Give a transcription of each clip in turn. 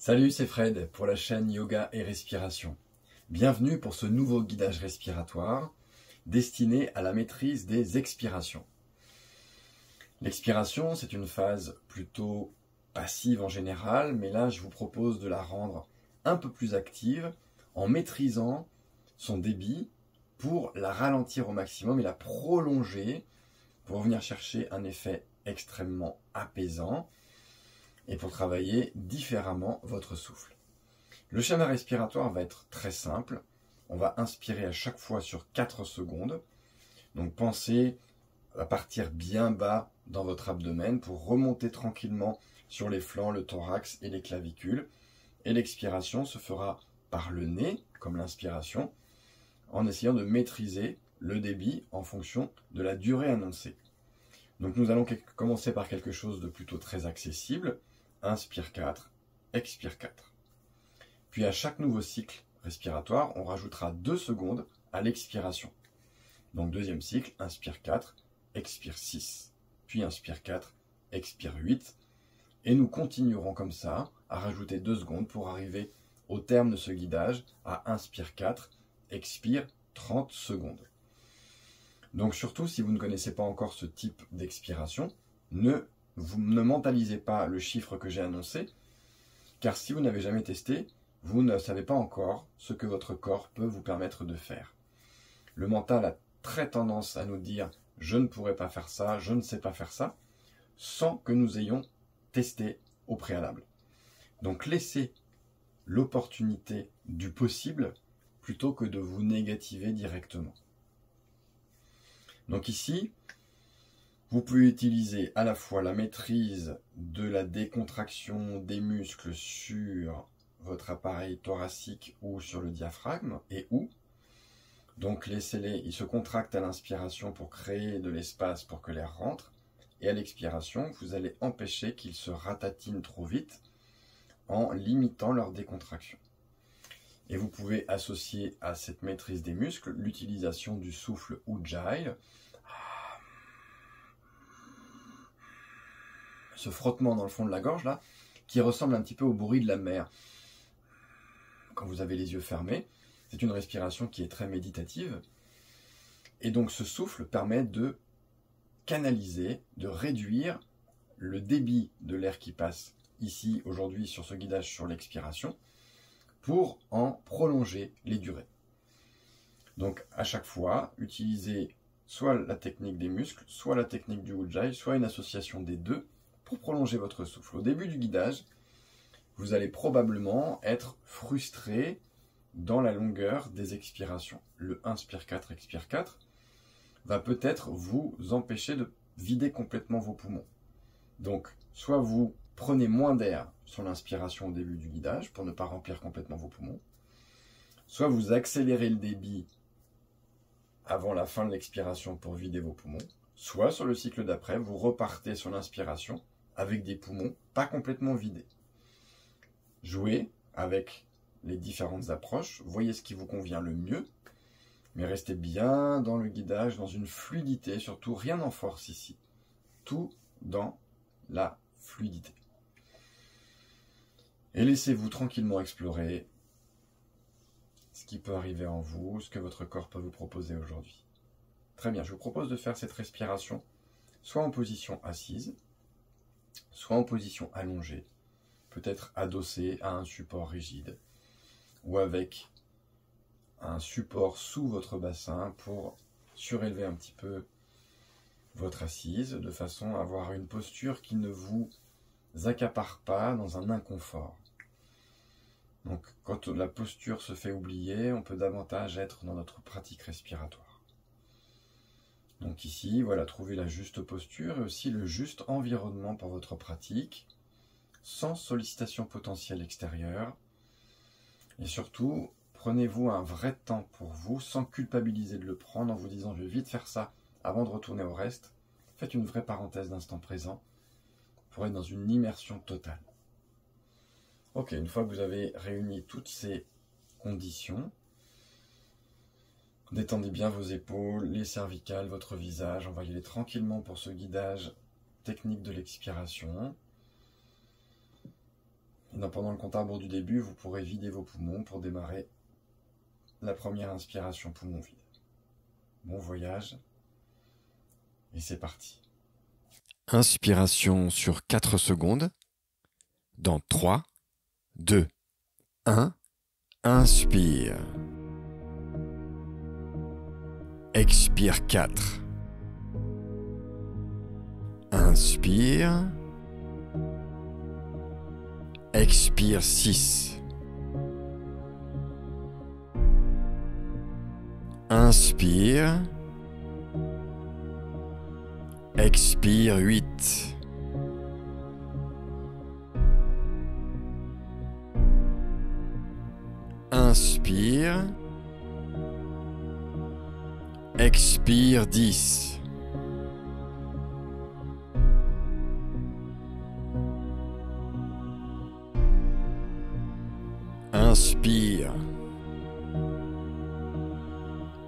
Salut, c'est Fred pour la chaîne Yoga et Respiration. Bienvenue pour ce nouveau guidage respiratoire destiné à la maîtrise des expirations. L'expiration, c'est une phase plutôt passive en général, mais là, je vous propose de la rendre un peu plus active en maîtrisant son débit pour la ralentir au maximum et la prolonger pour venir chercher un effet extrêmement apaisant et pour travailler différemment votre souffle. Le schéma respiratoire va être très simple. On va inspirer à chaque fois sur 4 secondes. Donc pensez à partir bien bas dans votre abdomen pour remonter tranquillement sur les flancs, le thorax et les clavicules. Et l'expiration se fera par le nez, comme l'inspiration, en essayant de maîtriser le débit en fonction de la durée annoncée. Donc nous allons commencer par quelque chose de plutôt très accessible. Inspire 4, expire 4. Puis à chaque nouveau cycle respiratoire, on rajoutera 2 secondes à l'expiration. Donc deuxième cycle, inspire 4, expire 6. Puis inspire 4, expire 8. Et nous continuerons comme ça à rajouter 2 secondes pour arriver au terme de ce guidage à inspire 4, expire 30 secondes. Donc surtout, si vous ne connaissez pas encore ce type d'expiration, ne mentalisez pas le chiffre que j'ai annoncé, car si vous n'avez jamais testé, vous ne savez pas encore ce que votre corps peut vous permettre de faire. Le mental a très tendance à nous dire « je ne pourrai pas faire ça, je ne sais pas faire ça », sans que nous ayons testé au préalable. Donc laissez l'opportunité du possible plutôt que de vous négativer directement. Donc ici, vous pouvez utiliser à la fois la maîtrise de la décontraction des muscles sur votre appareil thoracique ou sur le diaphragme et ou. Donc laissez-les, ils se contractent à l'inspiration pour créer de l'espace pour que l'air rentre. Et à l'expiration, vous allez empêcher qu'ils se ratatinent trop vite en limitant leur décontraction. Et vous pouvez associer à cette maîtrise des muscles l'utilisation du souffle Ujjayi, ce frottement dans le fond de la gorge là, qui ressemble un petit peu au bruit de la mer. Quand vous avez les yeux fermés, c'est une respiration qui est très méditative. Et donc ce souffle permet de canaliser, de réduire le débit de l'air qui passe ici, aujourd'hui, sur ce guidage sur l'expiration, pour en prolonger les durées. Donc à chaque fois, utilisez soit la technique des muscles, soit la technique du Ujjayi, soit une association des deux, pour prolonger votre souffle. Au début du guidage, vous allez probablement être frustré dans la longueur des expirations. Le inspire 4, expire 4 va peut-être vous empêcher de vider complètement vos poumons. Donc, soit vous prenez moins d'air sur l'inspiration au début du guidage pour ne pas remplir complètement vos poumons, soit vous accélérez le débit avant la fin de l'expiration pour vider vos poumons, soit sur le cycle d'après, vous repartez sur l'inspiration avec des poumons pas complètement vidés. Jouez avec les différentes approches, voyez ce qui vous convient le mieux, mais restez bien dans le guidage, dans une fluidité, surtout rien en force ici, tout dans la fluidité. Et laissez-vous tranquillement explorer ce qui peut arriver en vous, ce que votre corps peut vous proposer aujourd'hui. Très bien, je vous propose de faire cette respiration soit en position assise, soit en position allongée, peut-être adossé à un support rigide, ou avec un support sous votre bassin pour surélever un petit peu votre assise, de façon à avoir une posture qui ne vous accapare pas dans un inconfort. Donc quand la posture se fait oublier, on peut davantage être dans notre pratique respiratoire. Donc ici, voilà, trouvez la juste posture et aussi le juste environnement pour votre pratique, sans sollicitation potentielle extérieure. Et surtout, prenez-vous un vrai temps pour vous, sans culpabiliser de le prendre, en vous disant « je vais vite faire ça avant de retourner au reste ». Faites une vraie parenthèse d'instant présent pour être dans une immersion totale. Ok, une fois que vous avez réuni toutes ces conditions, détendez bien vos épaules, les cervicales, votre visage, envoyez-les tranquillement pour ce guidage technique de l'expiration. Et pendant le compte à rebours du début, vous pourrez vider vos poumons pour démarrer la première inspiration poumon vide. Bon voyage. Et c'est parti. Inspiration sur 4 secondes. Dans 3, 2, 1. Inspire. Expire 4. Inspire. Expire 6. Inspire. Expire 8. Inspire. Expire 10. Inspire.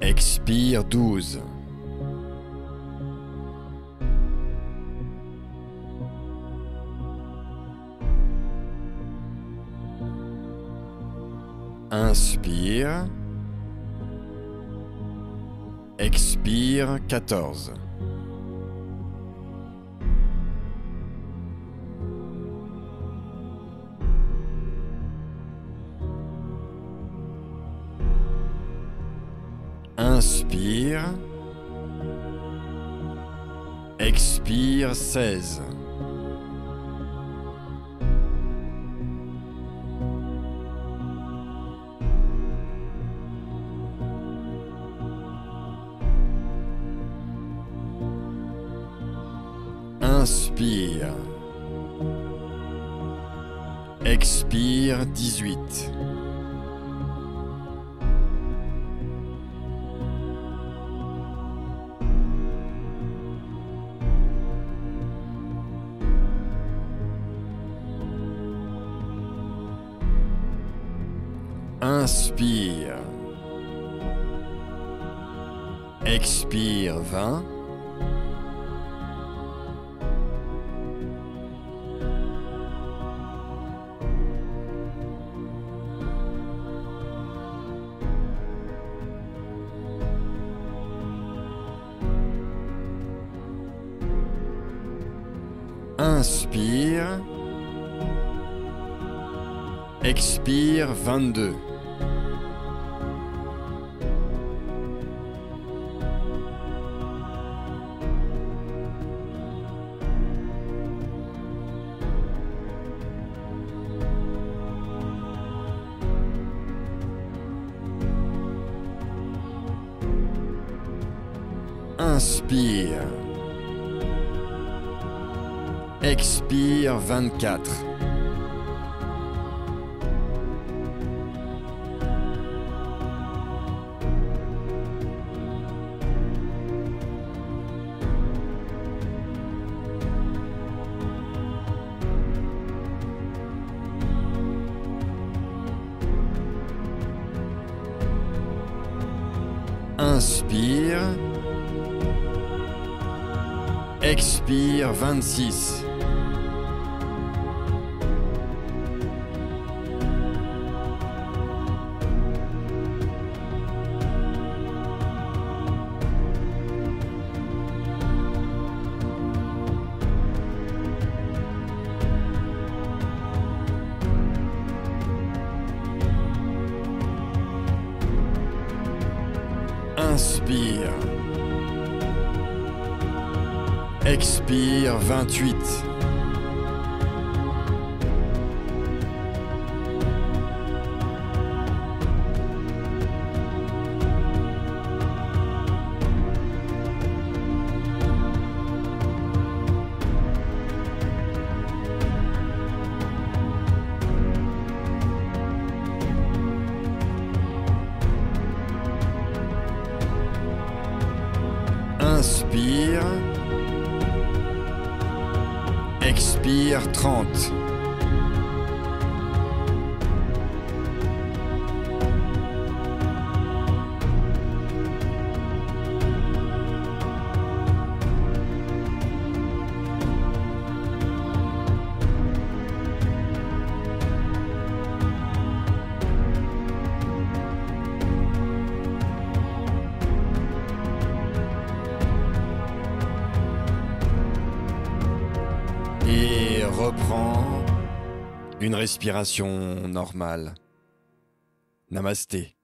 Expire 12. Inspire. Expire 14. Inspire. Expire 16. Inspire. Expire 18. Inspire. Expire 20. Inspire. Expire 22. Inspire. Expire 24. Inspire. Expire 26. Inspire. Expire 28. Inspire. Expire 30. Et reprends une respiration normale. Namasté.